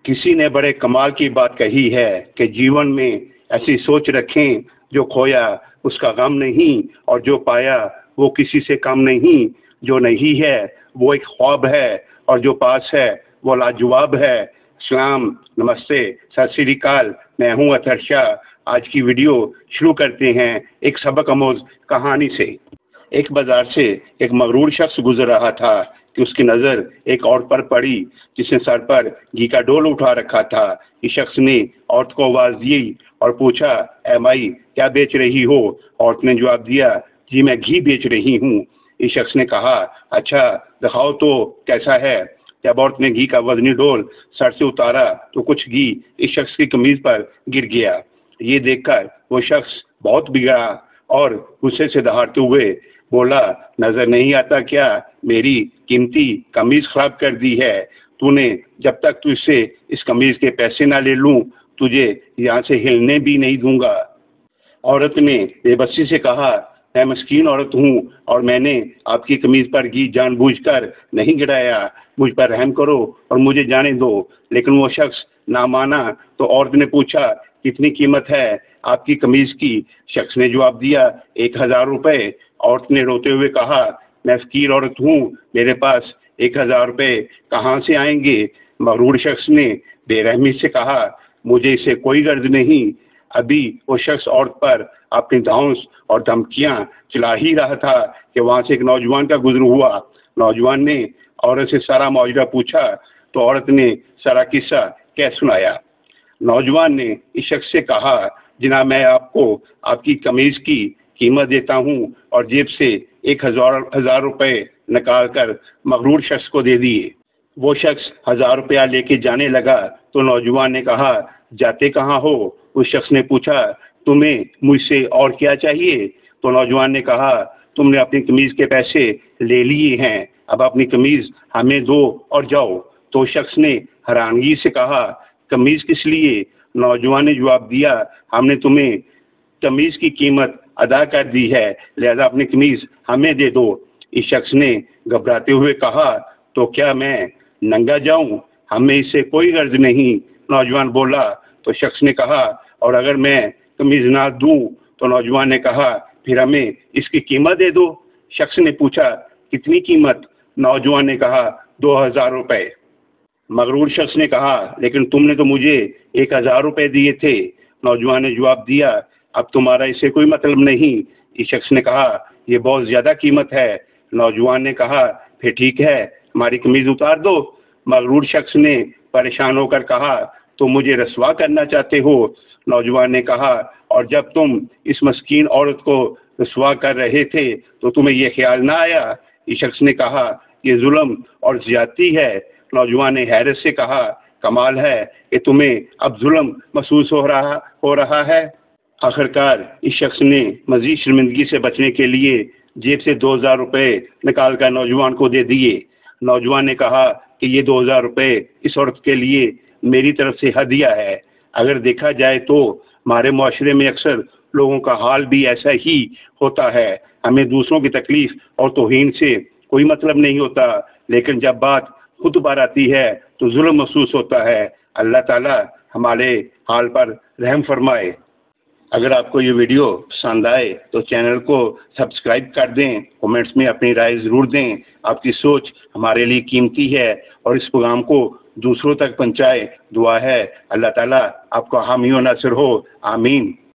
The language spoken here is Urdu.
کسی نے بڑے کمال کی بات کہی ہے کہ جیون میں ایسی سوچ رکھیں، جو کھویا اس کا غم نہیں اور جو پایا وہ کسی سے کم نہیں، جو نہیں ہے وہ ایک خواب ہے اور جو پاس ہے وہ لاجواب ہے۔ السلام، نمستے، ست سری اکال، میں ہوں اطہر شاہ۔ آج کی ویڈیو شروع کرتے ہیں ایک سبق آموز کہانی سے۔ ایک بازار سے ایک مغرور شخص گزر رہا تھا کہ اس کی نظر ایک عورت پر پڑی جس نے سر پر گھی کا ڈول اٹھا رکھا تھا۔ اس شخص نے عورت کو آواز دی اور پوچھا، اے مائی، کیا بیچ رہی ہو؟ عورت نے جواب دیا، جی میں گھی بیچ رہی ہوں۔ اس شخص نے کہا، اچھا دکھاؤ تو کیسا ہے؟ جب عورت نے گھی کا وزنی ڈول سر سے اتارا تو کچھ گھی اس شخص کی قمیض پر گر گیا۔ یہ دیکھ کر وہ شخص بہت بگڑا اور غصے سے دہاڑتے ہوئے بولا، نظر نہیں آتا کیا میری قیمتی قمیض خراب کر دی ہے؟ تو نے جب تک تجھ سے اس قمیض کے پیسے نہ لے لوں تجھے یہاں سے ہلنے بھی نہیں دوں گا۔ عورت نے بے بسی سے کہا، میں مسکین عورت ہوں اور میں نے آپ کی قمیض پر گھی جان بوجھ کر نہیں گرایا، مجھ پر رحم کرو اور مجھے جانے دو۔ لیکن وہ شخص نہ مانا تو عورت نے پوچھا، کتنی قیمت ہے آپ کی قمیض کی؟ شخص نے جواب دیا، 1000 روپے۔ عورت نے روتے ہوئے کہا، میں فقیر عورت ہوں، میرے پاس 1000 روپے کہاں سے آئیں گے؟ مغرور شخص نے بے رحمی سے کہا، مجھے اسے کوئی غرض نہیں۔ ابھی وہ شخص عورت پر اپنی دھونس اور دھمکیاں چلا ہی رہا تھا کہ وہاں سے ایک نوجوان کا گزر ہوا۔ نوجوان نے عورت سے سارا معجرہ پوچھا تو عورت نے سارا قصہ کہہ سنایا۔ نوجوان نے اس شخص سے کہا، جناب میں آپ کو آپ کی قمیض کی قیمت دیتا ہوں، اور جیب سے 1000 روپے نکال کر مغرور شخص کو دے دیے۔ وہ شخص 1000 روپیہ لے کے جانے لگا تو نوجوان نے کہا، جاتے کہاں ہو؟ اس شخص نے پوچھا، تمہیں مجھ سے اور کیا چاہیے؟ تو نوجوان نے کہا، تم نے اپنی قمیض کے پیسے لے لیے ہیں، اب اپنی قمیض ہمیں دو اور جاؤ۔ تو شخص نے حیرانگی سے کہا، قمیض کس لیے؟ نوجوان نے جواب دیا، ہم نے تمہیں قمیض کی قیمت ادا کر دی ہے، لہذا اپنی قمیض ہمیں دے دو۔ اس شخص نے گھبراتے ہوئے کہا، تو کیا میں ننگا جاؤں؟ ہمیں اس سے کوئی غرض نہیں۔ نوجوان بولا تو شخص نے کہا، اور اگر میں قمیض نہ دوں؟ تو نوجوان نے کہا، پھر ہمیں اس کی قیمت دے دو۔ شخص نے پوچھا، کتنی قیمت؟ نوجوان نے کہا، 2000 روپے۔ مغرور شخص نے کہا، لیکن تم نے تو مجھے 1000 روپے دیے تھے۔ نوجوان نے جواب دیا، اب تمہارا اس سے کوئی مطلب نہیں۔ اس شخص نے کہا، یہ بہت زیادہ قیمت ہے۔ نوجوان نے کہا، پھر ٹھیک ہے، ہماری قمیض اتار دو۔ مغرور شخص نے پریشان ہو کر کہا، تم مجھے رسوا کرنا چاہتے ہو؟ نوجوان نے کہا، اور جب تم اس مسکین عورت کو رسوا کر رہے تھے تو تمہیں یہ خیال نہ آیا؟ اس شخص نے کہا، یہ ظلم اور زیادتی ہے۔ نوجوان نے حیرت سے کہا، کمال ہے کہ تمہیں اب ظلم محسوس ہو رہا ہے۔ آخرکار اس شخص نے مزید شرمندگی سے بچنے کے لیے جیب سے 2000 روپے نکال کر نوجوان کو دے دیے۔ نوجوان نے کہا کہ یہ 2000 روپے اس عورت کے لیے میری طرف سے ہدیہ ہے۔ اگر دیکھا جائے تو ہمارے معاشرے میں اکثر لوگوں کا حال بھی ایسا ہی ہوتا ہے، ہمیں دوسروں کی تکلیف اور توہین سے کوئی مطلب نہیں ہوتا، لیکن جب بات خود بار آتی ہے تو ظلم محسوس ہوتا ہے۔ اللہ تعالی ہمارے حال پر رحم فرمائے۔ اگر آپ کو یہ ویڈیو پسند آئے تو چینل کو سبسکرائب کر دیں، کومنٹس میں اپنی رائے ضرور دیں۔ آپ کی سوچ ہمارے لیے قیمتی ہے اور اس پیغام کو دوسروں تک پہنچائے۔ دعا ہے اللہ تعالیٰ آپ کا حامی و ناصر ہو، آمین۔